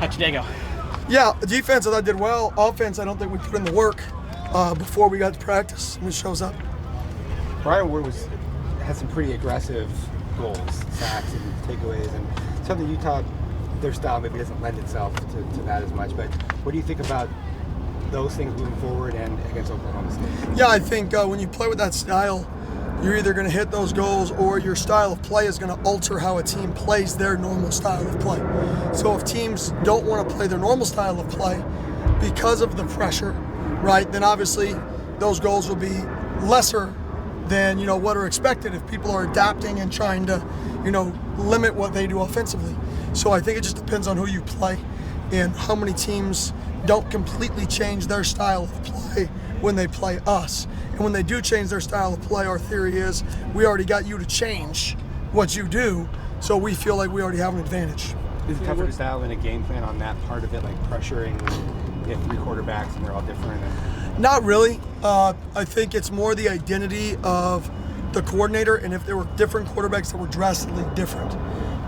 How'd your day go? Yeah, defense I thought did well. Offense, I don't think we put in the work before we got to practice, and it shows up. Brian Ward had some pretty aggressive goals, sacks and takeaways, and something Utah, their style maybe doesn't lend itself to that as much. But what do you think about those things moving forward and against Oklahoma State? Yeah, I think when you play with that style, you're either going to hit those goals or your style of play is going to alter how a team plays their normal style of play. So if teams don't want to play their normal style of play because of the pressure, right, then obviously those goals will be lesser than, what are expected if people are adapting and trying to, limit what they do offensively. So I think it just depends on who you play and how many teams don't completely change their style of play when they play us. And when they do change their style of play, our theory is we already got you to change what you do, so we feel like we already have an advantage. Is it tougher to dial in a game plan on that part of it, like pressuring, you have 3 quarterbacks and they're all different? Not really. I think it's more the identity of the coordinator, and if there were different quarterbacks that were drastically different.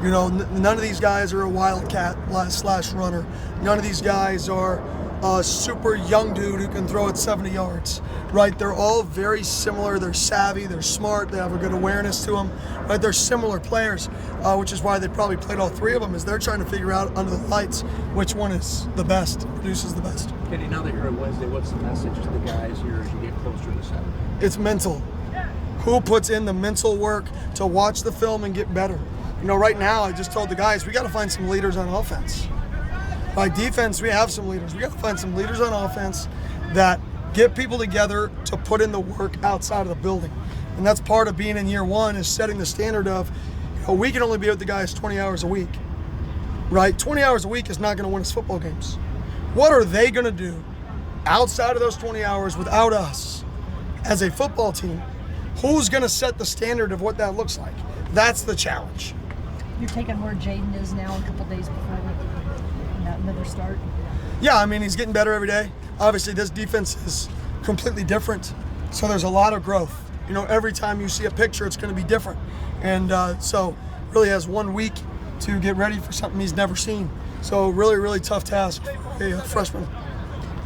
None of these guys are a wildcat / runner. None of these guys are a super young dude who can throw it 70 yards, right? They're all very similar. They're savvy, they're smart, they have a good awareness to them, right? They're similar players, which is why they probably played all 3 of them, is they're trying to figure out under the lights which one is the best, produces the best. Kenny, now that you're at Wednesday, what's the message to the guys here as you get closer to Saturday? It's mental. Who puts in the mental work to watch the film and get better? Right now, I just told the guys, we got to find some leaders on offense. By defense, we have some leaders. We got to find some leaders on offense that get people together to put in the work outside of the building. And that's part of being in year one, is setting the standard of, we can only be with the guys 20 hours a week, right? 20 hours a week is not going to win us football games. What are they going to do outside of those 20 hours without us as a football team? Who's going to set the standard of what that looks like? That's the challenge. You're taking where Jaden is now a couple days before another start? Yeah, he's getting better every day. Obviously, this defense is completely different, so there's a lot of growth. Every time you see a picture, it's going to be different. And so really has 1 week to get ready for something he's never seen. So really, really tough task for a freshman.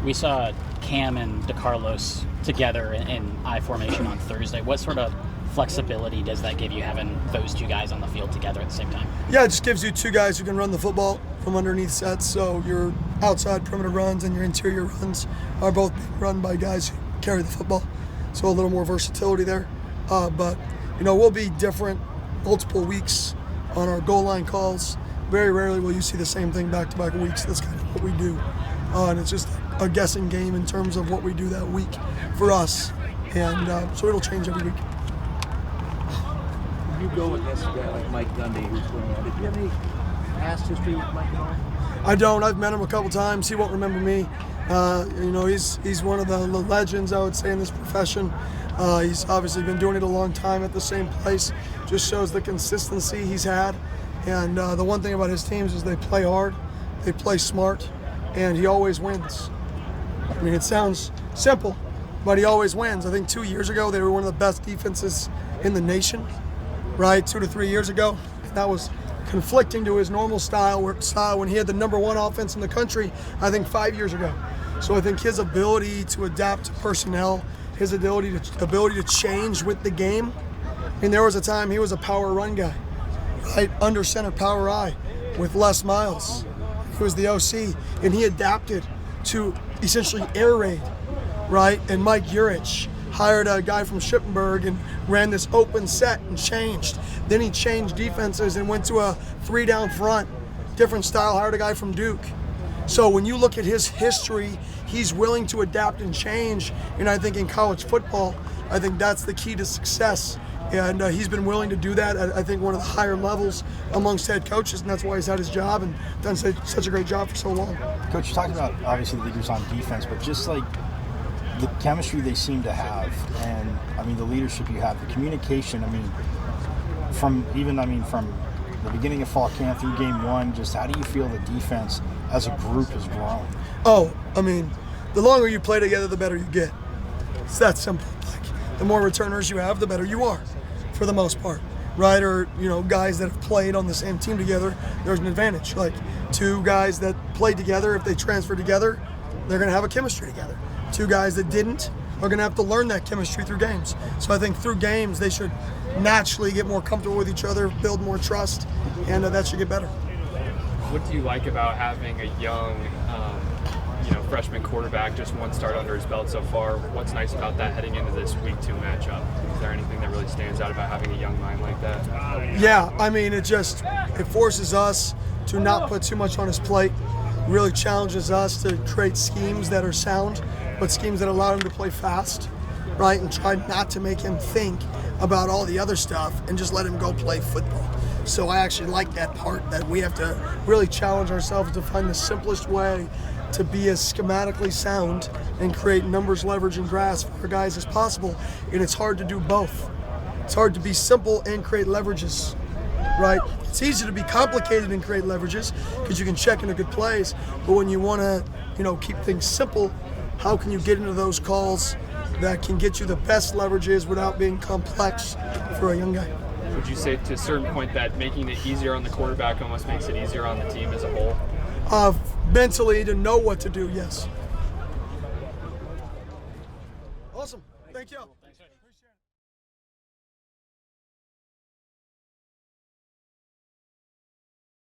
We saw Cam and DeCarlos together in I formation on Thursday. What sort of flexibility does that give you, having those 2 guys on the field together at the same time? Yeah, it just gives you 2 guys who can run the football from underneath sets. So your outside perimeter runs and your interior runs are both being run by guys who carry the football. So a little more versatility there. But we'll be different multiple weeks on our goal line calls. Very rarely will you see the same thing back-to-back weeks. That's kind of what we do. And it's just a guessing game in terms of what we do that week for us. And so it'll change every week. You go against a guy like Mike Gundy, who's going on. Did you have any past history with Mike at all? I don't. I've met him a couple times. He won't remember me. He's one of the legends, I would say, in this profession. He's obviously been doing it a long time at the same place. Just shows the consistency he's had. And the one thing about his teams is they play hard, they play smart, and he always wins. It sounds simple, but he always wins. I think 2 years ago, they were one of the best defenses in the nation. Right, 2 to 3 years ago. That was conflicting to his normal style when he had the #1 offense in the country, I think 5 years ago. So I think his ability to adapt to personnel, his ability to change with the game. There was a time he was a power run guy, right, under center power I with Les Miles. He was the OC, and he adapted to essentially air raid, right? And Mike Urich hired a guy from Schippenberg and ran this open set and changed. Then he changed defenses and went to a 3 down front, different style, hired a guy from Duke. So when you look at his history, he's willing to adapt and change. And I think in college football, I think that's the key to success. And he's been willing to do that at, I think, one of the higher levels amongst head coaches, and that's why he's had his job and done such a great job for so long. Coach, you talked about, obviously, the leaders on defense, but just like the chemistry they seem to have, and the leadership you have, the communication, from the beginning of fall camp through game 1, just how do you feel the defense as a group has grown? The longer you play together, the better you get. It's that simple. The more returners you have, the better you are, for the most part, right? Or, guys that have played on the same team together, there's an advantage. Two guys that played together, if they transfer together, they're going to have a chemistry together. Two guys that didn't are going to have to learn that chemistry through games. So I think through games, they should naturally get more comfortable with each other, build more trust, and that should get better. What do you like about having a young, freshman quarterback, just one start under his belt so far? What's nice about that heading into this Week 2 matchup? Is there anything that really stands out about having a young mind like that? Yeah, I mean, it forces us to not put too much on his plate. Really challenges us to create schemes that are sound, but schemes that allow him to play fast, right? And try not to make him think about all the other stuff and just let him go play football. So I actually like that part, that we have to really challenge ourselves to find the simplest way to be as schematically sound and create numbers, leverage, and grasp for our guys as possible. And it's hard to do both. It's hard to be simple and create leverages, right? It's easy to be complicated and create leverages because you can check into good plays. But when you want to, keep things simple, how can you get into those calls that can get you the best leverages without being complex for a young guy? Would you say to a certain point that making it easier on the quarterback almost makes it easier on the team as a whole? Mentally, to know what to do, yes. Awesome. Thank you.